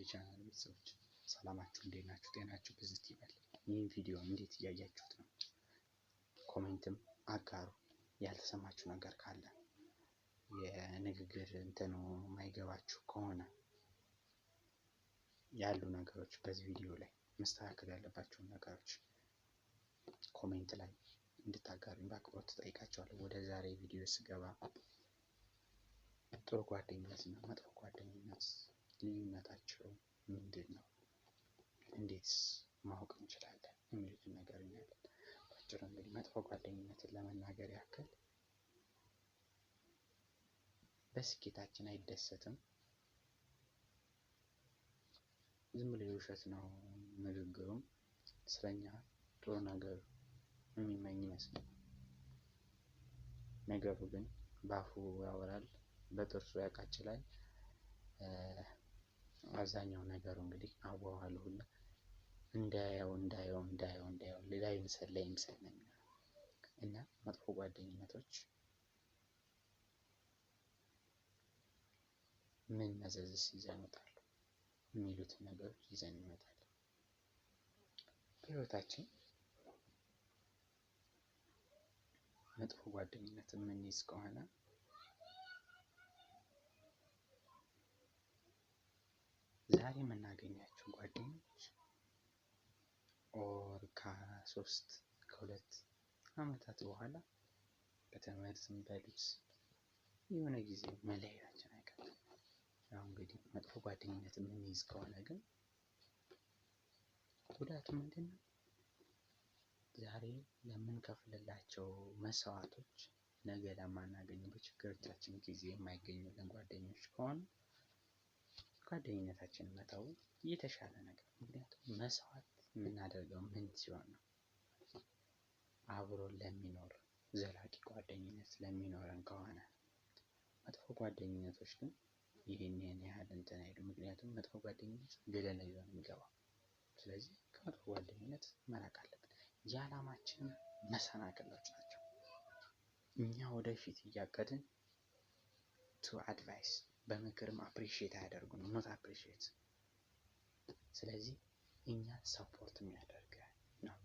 የቻናል ቤተሰቦች ሰላማችሁ እንዴት ናችሁ? ጤናችሁ ብዝት ይበል። ይህን ቪዲዮ እንዴት እያያችሁት ነው? ኮሜንትም አጋሩ። ያልተሰማችሁ ነገር ካለ የንግግር እንትኑ የማይገባችሁ ከሆነ ያሉ ነገሮች በዚህ ቪዲዮ ላይ መስተካከል ያለባቸውን ነገሮች ኮሜንት ላይ እንድታጋሩኝ በአክብሮት ተጠይቃቸዋለሁ። ወደ ዛሬ ቪዲዮ ስገባ ጥሩ ጓደኝነት እና መጥፎ ጓደኝነት ልዩነታቸው ምንድን ነው? እንዴትስ ማወቅ እንችላለን? የሚሉትን ነገር እናያለን። ባጭሩ እንግዲህ መጥፎ ጓደኝነትን ለመናገር ያክል በስኬታችን አይደሰትም። ዝም ብሎ ውሸት ነው ንግግሩም። ስለኛ ጥሩ ነገር የሚመኝ ይመስላል። ነገሩ ግን በአፉ ያወራል፣ በጥርሱ ያቃጭላል። አብዛኛው ነገሩ እንግዲህ አዋዋሉ ሁላ እንዳየው ሌላ ይምሰል ነው የሚሆነው እና መጥፎ ጓደኝነቶች ምን መዘዝስ ይዘው ይመጣሉ የሚሉትን ነገሮች ይዘን እንመጣለን። በህይወታችን መጥፎ ጓደኝነት የምንይዝ ከሆነ ዛሬ የምናገኛቸው ጓደኞች ከ3 ከ2 ዓመታት በኋላ በትምህርትም በልብስ የሆነ ጊዜ መለያየታችን አይቀርም። ያው እንግዲህ መጥፎ ጓደኝነት የምንይዝ ከሆነ ግን ጉዳቱ ምንድን ነው? ዛሬ ለምንከፍልላቸው መስዋዕቶች ነገ ለማናገኘው በችግሮቻችን ጊዜ የማይገኙልን ጓደኞች ከሆኑ ጓደኝነታችን መተው የተሻለ ነገር። ምክንያቱም መስዋዕት የምናደርገው ምን ሲሆን ነው? አብሮ ለሚኖር ዘላቂ ጓደኝነት ለሚኖረን ከሆነ። መጥፎ ጓደኝነቶች ግን ይህን ያህል እንትን አይሉም። ምክንያቱም መጥፎ ጓደኝነት ገደል ይዞ ነው የሚገባው። ስለዚህ ከመጥፎ ጓደኝነት መራቅ አለብን። የዓላማችን መሰናክሎች ናቸው። እኛ ወደፊት እያቀድን ቱ አድቫይስ በምክርም አፕሪሺየት አያደርጉንም፣ ኖት አፕሪሺየት። ስለዚህ እኛ ሰፖርት የሚያደርግ ነው።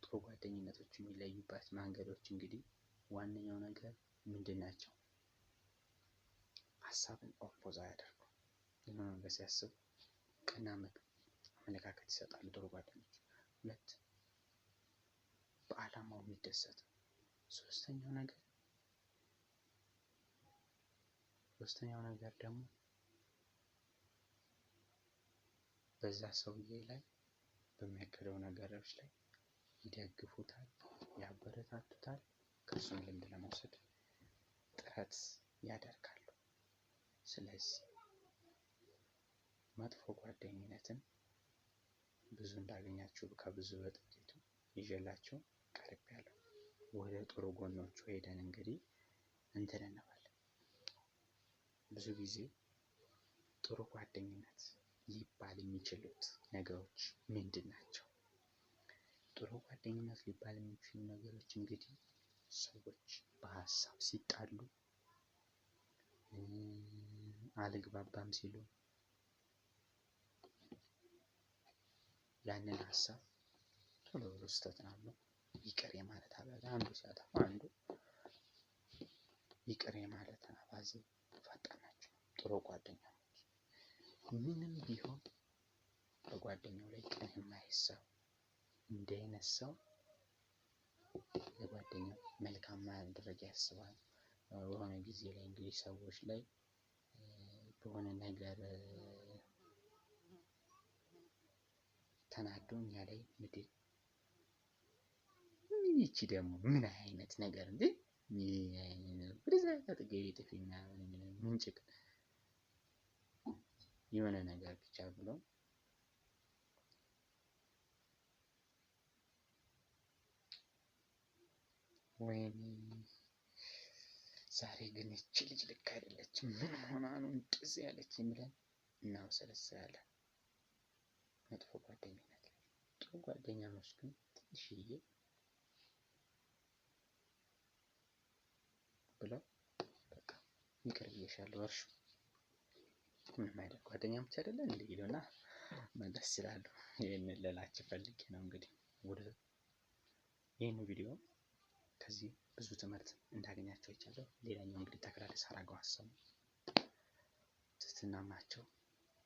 ጥሩ ጓደኝነቶች የሚለዩበት መንገዶች እንግዲህ ዋነኛው ነገር ምንድን ናቸው? ሀሳብን ኦፖዝ አያደርጉም። የሆነ ነገር ሲያስቡ ቀና አመለካከት ይሰጣሉ ጥሩ ጓደኞች። 2 በዓላማው የሚደሰት። ሶስተኛው ነገር ደግሞ በዛ ሰውዬ ላይ በሚያቀደው ነገሮች ላይ ይደግፉታል፣ ያበረታቱታል፣ ከእሱም ልምድ ለመውሰድ ጥረት ያደርጋሉ። ስለዚህ መጥፎ ጓደኝነትን ብዙ እንዳገኛችሁ ከብዙ በጥቂቱ ይዤላችሁ ቀርቤያለሁ። ወደ ጥሩ ጎኖቹ ሄደን እንግዲህ እንትን እንባለን። ብዙ ጊዜ ጥሩ ጓደኝነት ሊባል የሚችሉት ነገሮች ምንድን ናቸው? ጥሩ ጓደኝነት ሊባል የሚችሉ ነገሮች እንግዲህ ሰዎች በሀሳብ ሲጣሉ፣ አልግባባም ሲሉ ያንን ሀሳብ ቶሎ ብሎ ስህተት ነው ብሎ ይቅር የማለት አባዜ፣ አንዱ ሲያጠፋ አንዱ ይቅር የማለት አባዜ ፈጣን ናቸው ጥሩ ጓደኛሞች። ምንም ቢሆን በጓደኛው ላይ ቅን የማይሰው እንዲህ አይነት ሰው ለጓደኛው መልካም ማድረግ ያስባል። በሆነ ጊዜ ላይ እንግዲህ ሰዎች ላይ በሆነ ነገር ተናዶ እኛ ላይ ምድል ይቺ ደግሞ ምን አይነት ነገር እንዴ? ወደዛ አጠገቤ ጥፊ ምናምን ምንጭቅ የሆነ ነገር ብቻ ብሎ ወይኔ ዛሬ ግን እቺ ልጅ ልክ አይደለችም፣ ምን ሆና ነው እንደዚህ ያለችኝ ብለን እናውሰለስላለን። መጥፎ ጓደኝነት ላይ ጥሩ ጓደኛሞች ግን ትንሽዬ ብለው ይቅር ብዬሻለሁ እርሹ ምንም አይደል ጓደኛሞች አይደለን እንዴ ይሉና መለስ ይላሉ። ይሄንን ልላችሁ ፈልጌ ነው። እንግዲህ ወደ ይህን ቪዲዮ ከዚህ ብዙ ትምህርት እንዳገኛቸው ይቻላል። ሌላኛው እንግዲህ ተከታታይ ሳራገው ሀሳቡ ትህትና ናቸው፣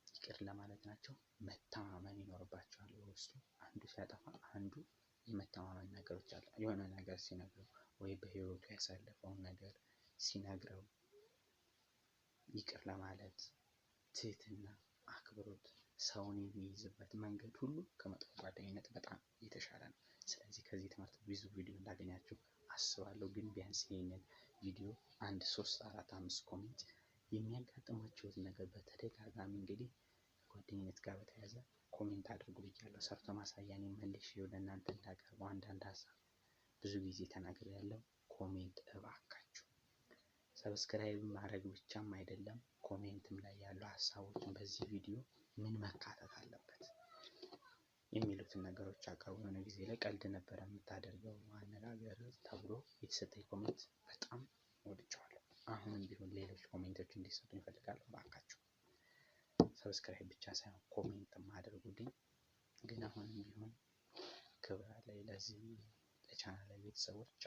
ይቅር ለማለት ናቸው፣ መተማመን ይኖርባቸዋል። በውስጡ አንዱ ሲያጠፋ አንዱ የመተማመን ነገሮች አሉ። የሆነ ነገር ሲነግረው ወይ በህይወቱ ያሳለፈውን ነገር ሲነግረው ይቅር ለማለት ትህትና፣ አክብሮት፣ ሰውን የሚይዝበት መንገድ ሁሉ ከመጥፎ ጓደኝነት በጣም የተሻለ ነው። ስለዚህ ከዚህ ትምህርት ብዙ ቪዲዮ እንዳገኛችሁ አስባለሁ። ግን ቢያንስ ይሄንን ቪዲዮ 1 3 4 5 ኮሜንት የሚያጋጥማችሁትን ነገር በተደጋጋሚ እንግዲህ ጓደኝነት ጋር በተያያዘ ኮሜንት አድርጉ ብያለሁ። ሰርቶ ማሳያን መልሼ ወደ እናንተ እንዳቀርበው አንዳንድ ሀሳብ ብዙ ጊዜ ተናግሬያለሁ። ኮሜንት እባካችሁ ሰብስክራይብ ማድረግ ብቻም አይደለም፣ ኮሜንትም ላይ ያሉ ሀሳቦችን በዚህ ቪዲዮ ምን መካተት አለበት የሚሉትን ነገሮች አቅርቡ። የሆነ ጊዜ ላይ ቀልድ ነበረ የምታደርገው አነጋገር ተብሎ የተሰጠኝ ኮሜንት በጣም ወድጄዋለሁ። አሁንም ቢሆን ሌሎች ኮሜንቶች እንዲሰጡ ይፈልጋሉ። እባካችሁ ሰብስክራይብ ብቻ ሳይሆን ኮሜንትም አድርጉልኝ። ግን አሁንም ቢሆን ክብር አለኝ ለዚህ ለቻናል ቤተሰቦች።